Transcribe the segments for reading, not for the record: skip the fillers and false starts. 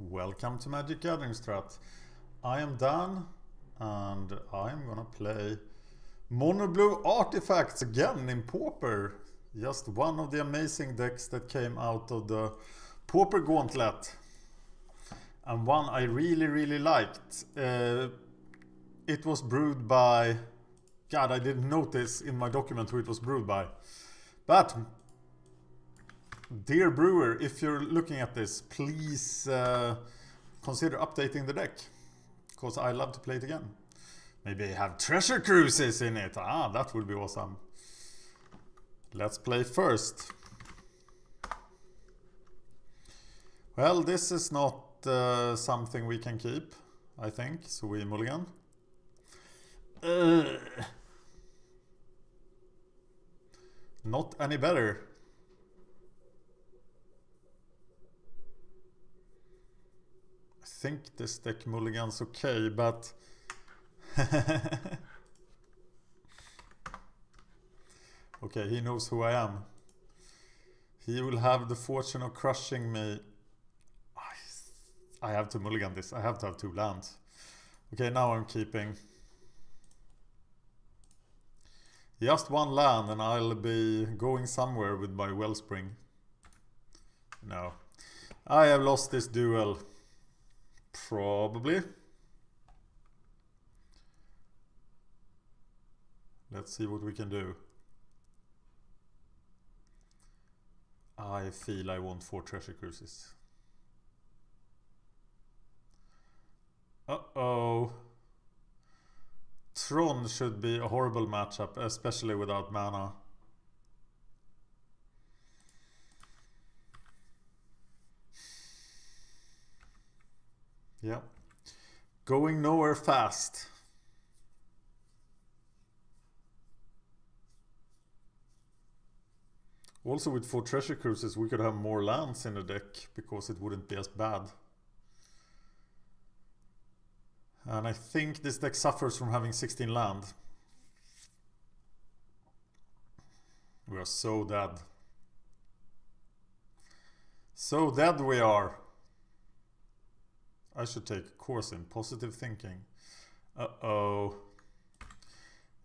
Welcome to MagicGatheringStrat. I am Dan and I'm gonna play Mono Blue Artifacts again in Pauper. Just one of the amazing decks that came out of the Pauper Gauntlet. And one I really liked. It was brewed by... God, I didn't notice in my document who it was brewed by. But... dear brewer, if you're looking at this, please consider updating the deck, because I love to play it again. Maybe have treasure cruises in it. That would be awesome. Let's play first. Well, this is not something we can keep, I think, so we mulligan. Not any better. I think this deck mulligan's okay, but okay, he knows who I am. He will have the fortune of crushing me. I have to mulligan this. I have to have 2 lands. Okay, now I'm keeping just 1 land and I'll be going somewhere with my Wellspring. No. I have lost this duel. Probably. Let's see what we can do. I feel I want 4 treasure cruises. Uh-oh. Tron should be a horrible matchup, especially without mana. Yeah. Going nowhere fast. Also with 4 treasure cruises we could have more lands in the deck because it wouldn't be as bad. And I think this deck suffers from having 16 land. We are so dead. So dead we are. I should take a course in positive thinking. Uh-oh.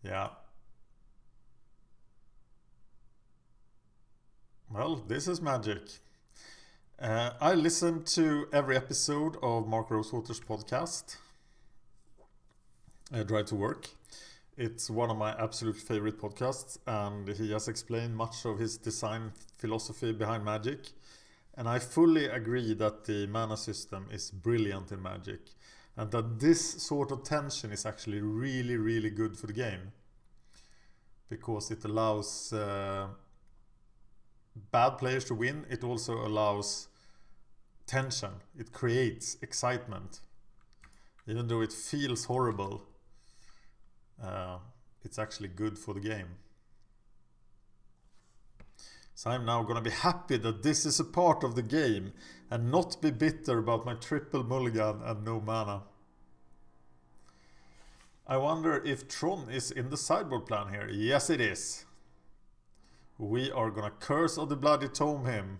Yeah. Well, this is magic. I listen to every episode of Mark Rosewater's podcast, Drive to Work. It's one of my absolute favorite podcasts, and he has explained much of his design philosophy behind Magic. And I fully agree that the mana system is brilliant in Magic, and that this sort of tension is actually really good for the game, because it allows bad players to win. It also allows tension. It creates excitement. Even though it feels horrible, it's actually good for the game. So I'm now gonna be happy that this is a part of the game and not be bitter about my triple mulligan and no mana. I wonder if Tron is in the sideboard plan here. Yes, it is. We are gonna Curse of the Bloody Tome him.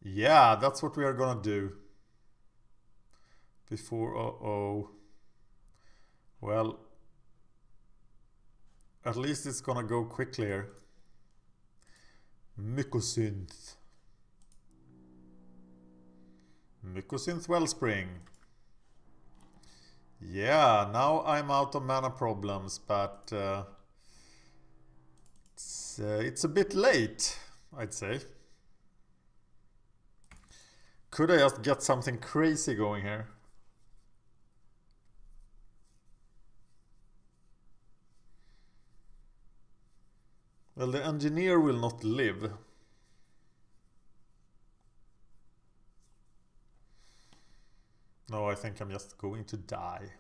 Yeah, that's what we are gonna do. Before, uh-oh. Well, at least it's gonna go quickly here. Mycosynth. Mycosynth Wellspring. Yeah, now I'm out of mana problems, but it's a bit late, I'd say. Could I just get something crazy going here? Well, the engineer will not live. No, I think I'm just going to die.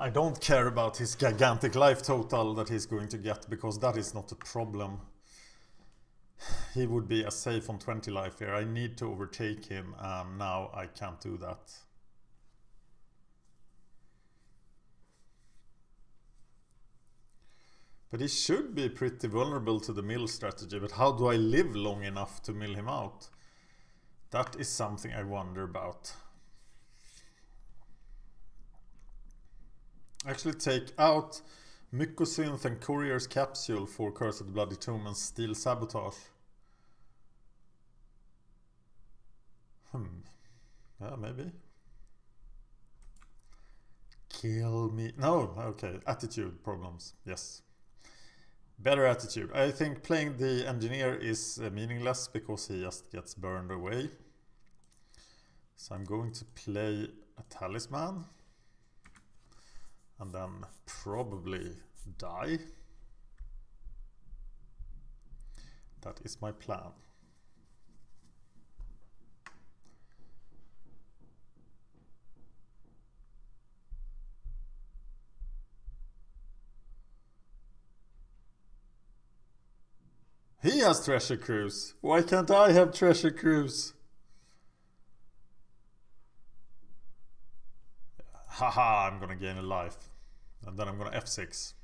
I don't care about his gigantic life total that he's going to get, because that is not a problem. He would be as safe on 20 life here. I need to overtake him, and now I can't do that. But he should be pretty vulnerable to the mill strategy, but how do I live long enough to mill him out? That is something I wonder about. Actually take out Mycosynth and Courier's Capsule for Curse of the Bloody Tomb and Steel Sabotage. Yeah, maybe. Kill me. No, okay. Attitude problems. Yes. Better attitude. I think playing the engineer is meaningless because he just gets burned away. So I'm going to play a talisman. And then probably die. That is my plan. He has Treasure Cruise. Why can't I have Treasure Cruise? Haha, I'm gonna gain a life. And then I'm gonna F6.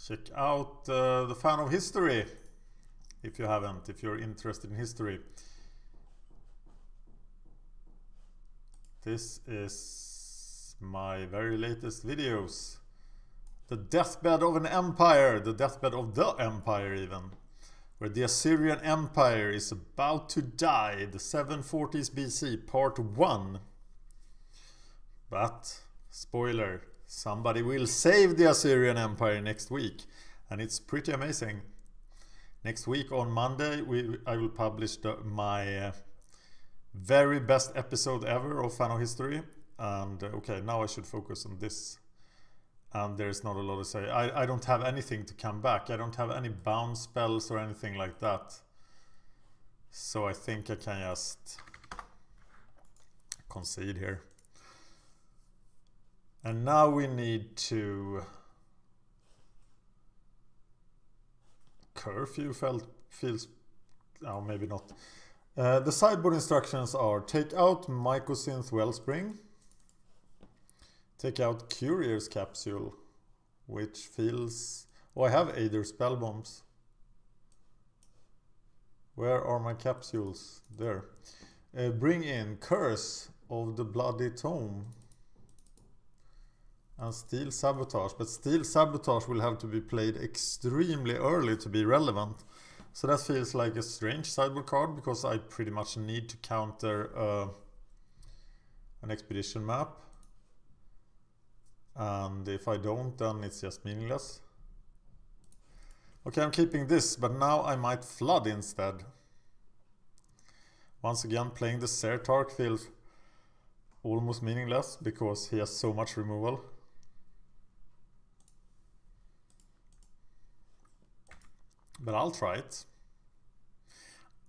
Check out the Fan of History. If you haven't, if you're interested in history. This is my very latest videos. The deathbed of an empire. The deathbed of the empire even. Where the Assyrian Empire is about to die. The 740s BC, part 1. But, spoiler, somebody will save the Assyrian Empire next week. And it's pretty amazing. Next week on Monday, I will publish my very best episode ever of Fan of History. And okay, now I should focus on this. And there's not a lot to say. I don't have anything to come back. I don't have any bound spells or anything like that. So I think I can just concede here. And now we need to curfew feels, oh, maybe not. The sideboard instructions are take out Mycosynth Wellspring. Take out Courier's Capsule, which feels... Oh, I have Aether Spell Bombs. Where are my capsules? There. Bring in Curse of the Bloody Tomb. And Steel Sabotage. But Steel Sabotage will have to be played extremely early to be relevant. So that feels like a strange sideboard card, because I pretty much need to counter an expedition map. And if I don't, then it's just meaningless. Okay, I'm keeping this, but now I might flood instead. Once again, playing the Sertark feels almost meaningless because he has so much removal. But I'll try it.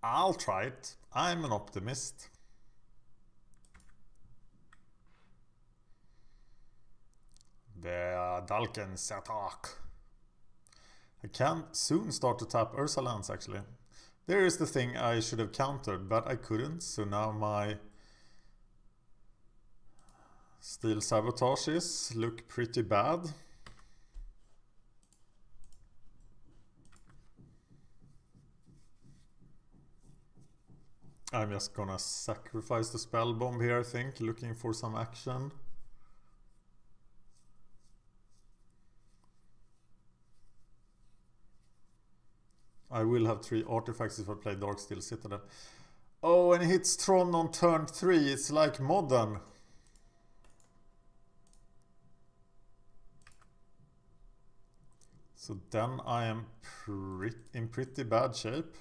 I'll try it. I'm an optimist. The Dalken Sertark. I can soon start to tap Ursa lands actually. There is the thing I should have countered, but I couldn't, so now my Steel Sabotages look pretty bad. I'm just gonna sacrifice the spell bomb here, I think, looking for some action. I will have 3 artifacts if I play Darksteel Citadel. Oh, and it hits Tron on turn 3. It's like modern. So then I am in pretty bad shape.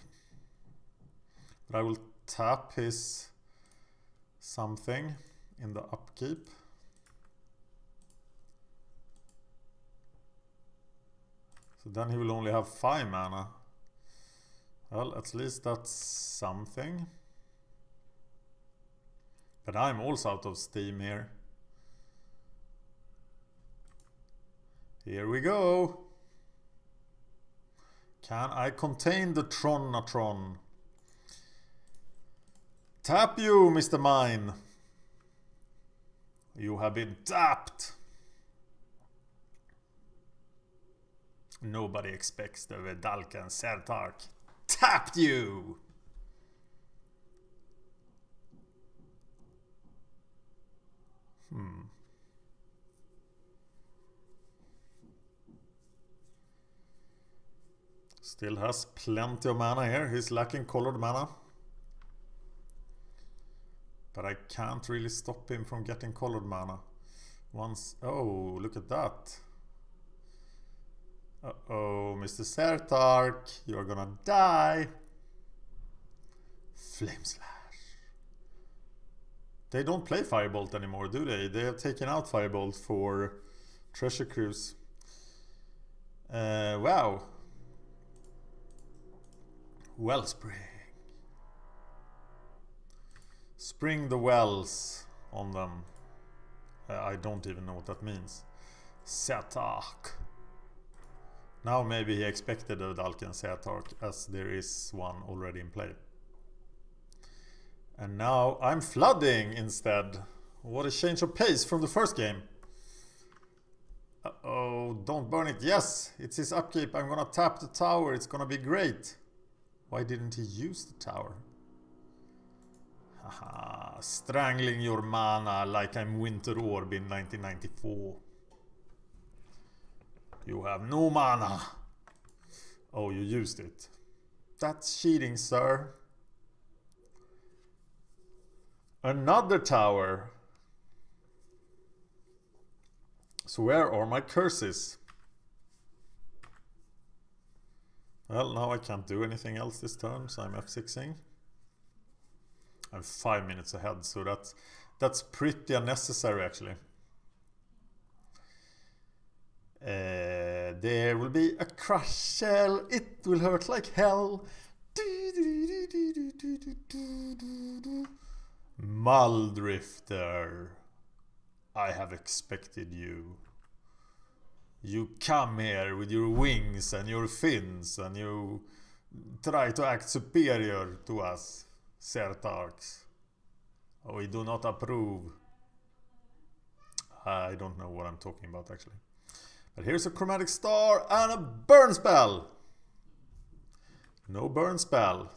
But I will tap his something in the upkeep. So then he will only have 5 mana. Well, at least that's something. But I'm also out of steam here. Here we go. Can I contain the Tron? Tap you, Mr. Mine. You have been tapped. Nobody expects the Vedalken Sertark. Tapped you! Still has plenty of mana here. He's lacking colored mana. But I can't really stop him from getting colored mana. Once... Oh, look at that. Uh-oh, Mr. Sertark. You're gonna die. Flame Slash. They don't play Firebolt anymore, do they? They have taken out Firebolt for Treasure Cruise. Wow. Wellspring. Spring the wells on them. I don't even know what that means. Sertark. Now maybe he expected a Vedalken Sertark, as there is one already in play. And now I'm flooding instead. What a change of pace from the first game. Uh-oh, don't burn it. Yes, it's his upkeep. I'm gonna tap the tower. It's gonna be great. Why didn't he use the tower? Haha, strangling your mana like I'm Winter Orb in 1994. You have no mana. Oh, you used it. That's cheating, sir. Another tower. So where are my curses? Well, now I can't do anything else this turn, so I'm F6ing. I'm 5 minutes ahead, so that's pretty unnecessary actually. There will be a crush shell. It will hurt like hell. Muldrifter, I have expected you. You come here with your wings and your fins and you try to act superior to us, Sertarks. We do not approve. I don't know what I'm talking about actually. But here's a Chromatic Star and a burn spell. No burn spell.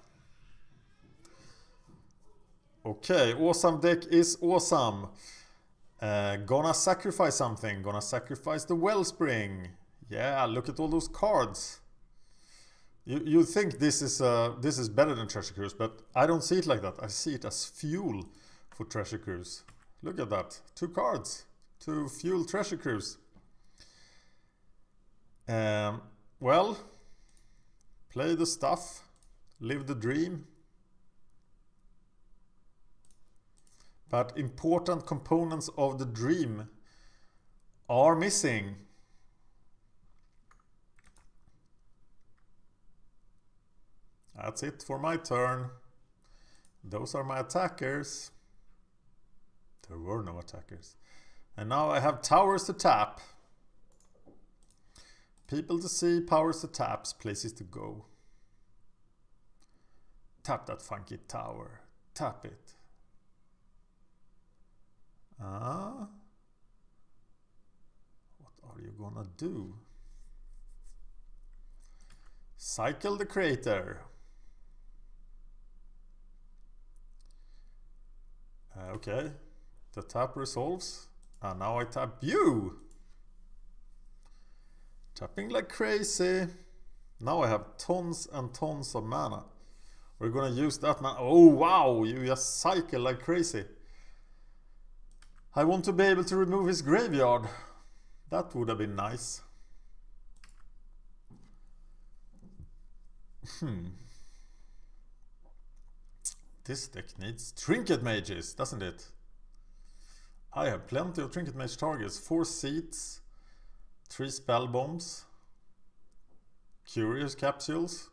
Okay, awesome deck is awesome. Gonna sacrifice something. Gonna sacrifice the Wellspring. Yeah, look at all those cards. You think this is better than Treasure Cruise, but I don't see it like that. I see it as fuel for Treasure Cruise. Look at that. 2 cards to fuel Treasure Cruise. Well, play the stuff. Live the dream. But important components of the dream are missing. That's it for my turn. Those are my attackers. There were no attackers. And now I have towers to tap. People to see, powers to taps, places to go. Tap that funky tower. Tap it. What are you gonna do? Cycle the Crater. Okay, the tap resolves. And now I tap you. Tapping like crazy. Now I have tons and tons of mana. We're gonna use that mana. Oh wow, you just cycle like crazy. I want to be able to remove his graveyard. That would have been nice. This deck needs Trinket Mages, doesn't it? I have plenty of Trinket Mage targets. 4 seats, 3 spell bombs, Curious Capsules.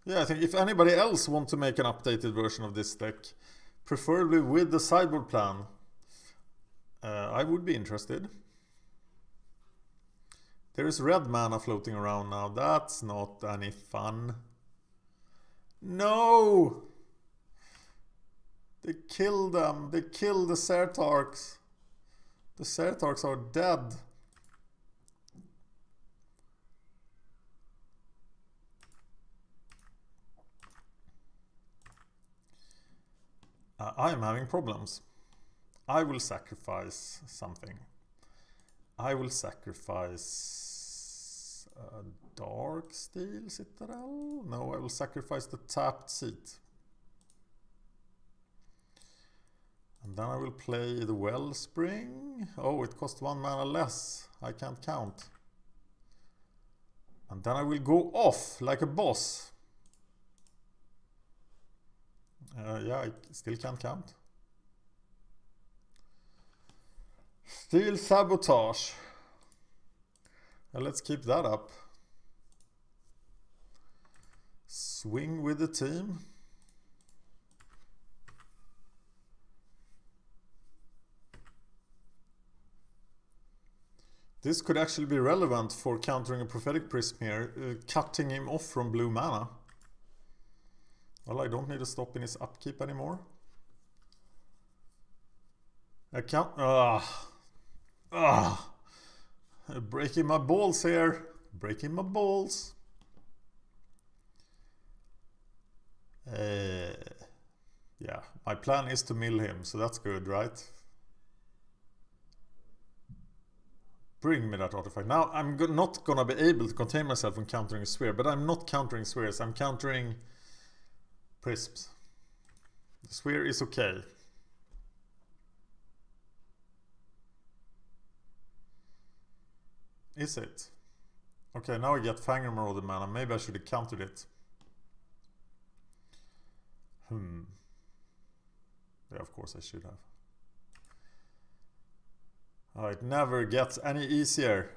Yeah, I think if anybody else want to make an updated version of this deck, preferably with the sideboard plan, I would be interested. There is red mana floating around now. That's not any fun. No! They killed them. They killed the Sertarks. The Sertarks are dead. I am having problems. I will sacrifice something. I will sacrifice a Dark Steel Citadel? No, I will sacrifice the tapped seat. And then I will play the Wellspring. Oh, it costs 1 mana less. I can't count. And then I will go off like a boss. Yeah, I still can't count. Steel Sabotage. Let's keep that up. Swing with the team. This could actually be relevant for countering a Prophetic Prism here, cutting him off from blue mana. Well, I don't need to stop in his upkeep anymore. I can't... breaking my balls here. Breaking my balls. Yeah, my plan is to mill him, so that's good, right? Bring me that artifact. Now, I'm not gonna be able to contain myself from countering a sphere, but I'm not countering spheres. I'm countering prisms. The sphere is okay. Is it? Okay, now I get Fangor Marauder mana. Maybe I should have countered it. Yeah, of course I should have. Oh, it never gets any easier.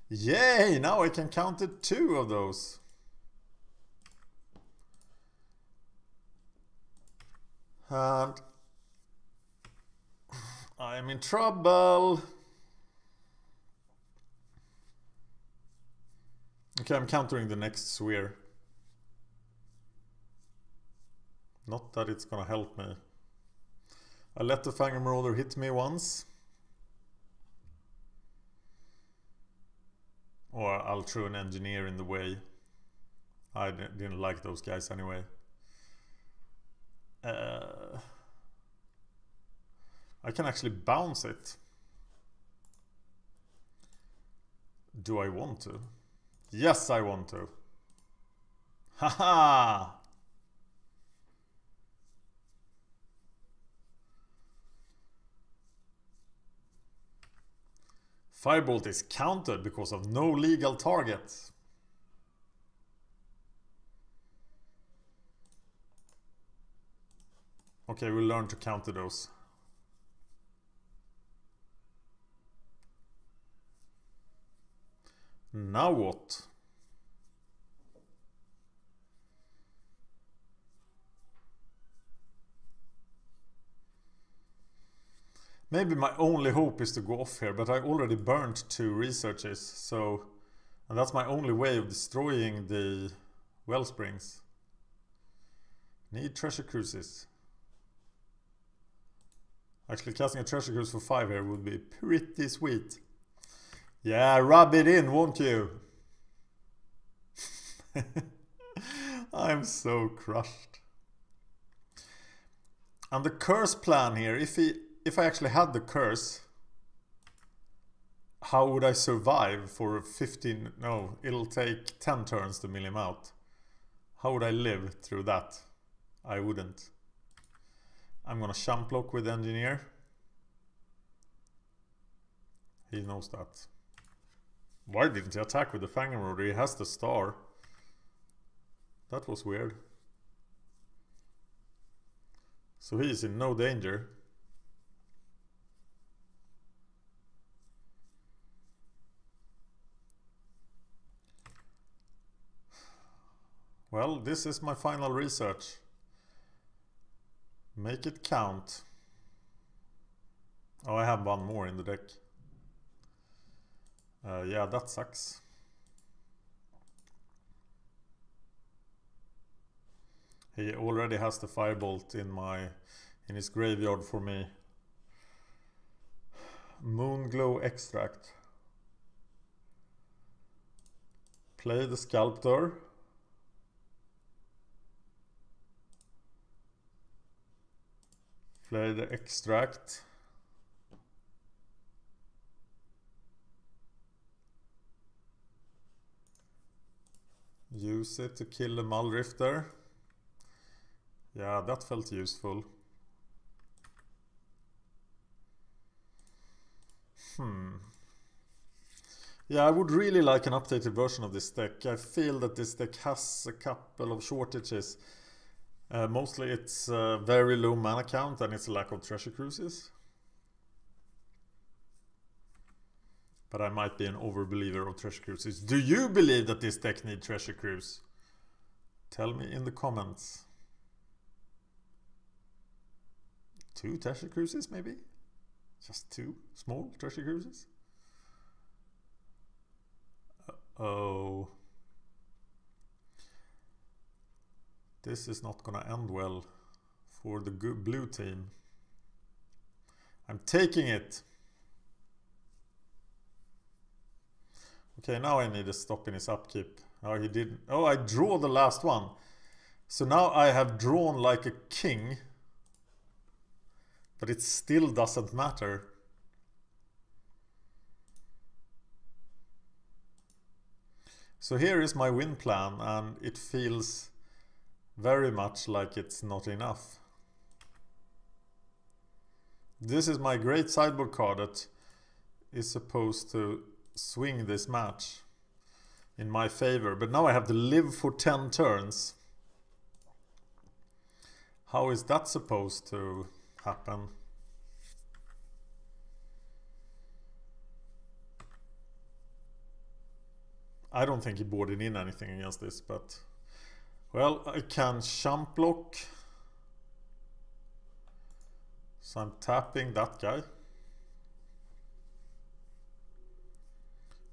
Yay! Now I can counter 2 of those. And I am in trouble. Okay, I'm countering the next sphere. Not that it's gonna help me. I let the Fangor Marauder hit me once. Or I'll throw an engineer in the way. I didn't like those guys anyway. I can actually bounce it. Do I want to? Yes, I want to. Haha! Firebolt is countered because of no legal targets. Okay, we'll learn to counter those. Now what? Maybe my only hope is to go off here, but I already burnt 2 researches, so... And that's my only way of destroying the Wellsprings. Need Treasure Cruises. Actually, casting a Treasure Cruise for 5 here would be pretty sweet. Yeah, rub it in, won't you? I'm so crushed. And the curse plan here, if I actually had the curse, how would I survive for 15... No, it'll take 10 turns to mill him out. How would I live through that? I wouldn't. I'm gonna champ block with engineer. He knows that. Why didn't he attack with the Fangor Marauder? He has the star. That was weird. So he is in no danger. Well, this is my final research. Make it count. Oh, I have one more in the deck. Yeah, that sucks. He already has the firebolt in his graveyard for me. Moonglow Extract. Play the Sculptor. Play the Extract. Use it to kill a Muldrifter. Yeah, that felt useful. Yeah, I would really like an updated version of this deck. I feel that this deck has a couple of shortages. Mostly it's very low mana count and it's a lack of treasure cruises. But I might be an overbeliever of treasure cruises. Do you believe that this deck needs treasure cruise? Tell me in the comments. 2 treasure cruises maybe? Just 2 small treasure cruises? Oh. This is not gonna end well for the blue team. I'm taking it. Okay, now I need a stop in his upkeep. Oh, he didn't. Oh, I draw the last one. So now I have drawn like a king. But it still doesn't matter. So here is my win plan, and it feels very much like it's not enough. This is my great sideboard card that is supposed to swing this match in my favor, but now I have to live for 10 turns. How is that supposed to happen? I don't think he boarded in anything against this, but well, I can chump block. So I'm tapping that guy.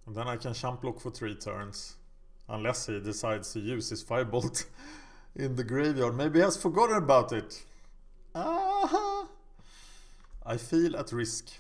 And then I can chump block for 3 turns. Unless he decides to use his firebolt in the graveyard. Maybe he has forgotten about it. Ah! I feel at risk.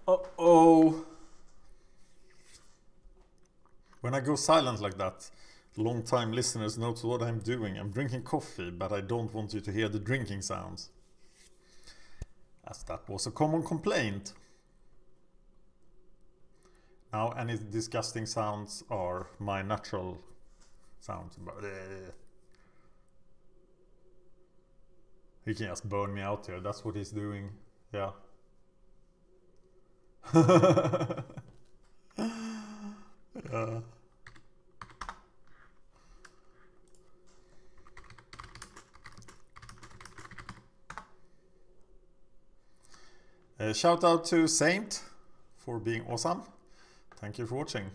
Uh-oh. When I go silent like that, long-time listeners know what I'm doing. I'm drinking coffee, but I don't want you to hear the drinking sounds. As that was a common complaint. Now any disgusting sounds are my natural sounds. He can just burn me out here. That's what he's doing. Yeah. Yeah. Shout out to Saint for being awesome. Thank you for watching.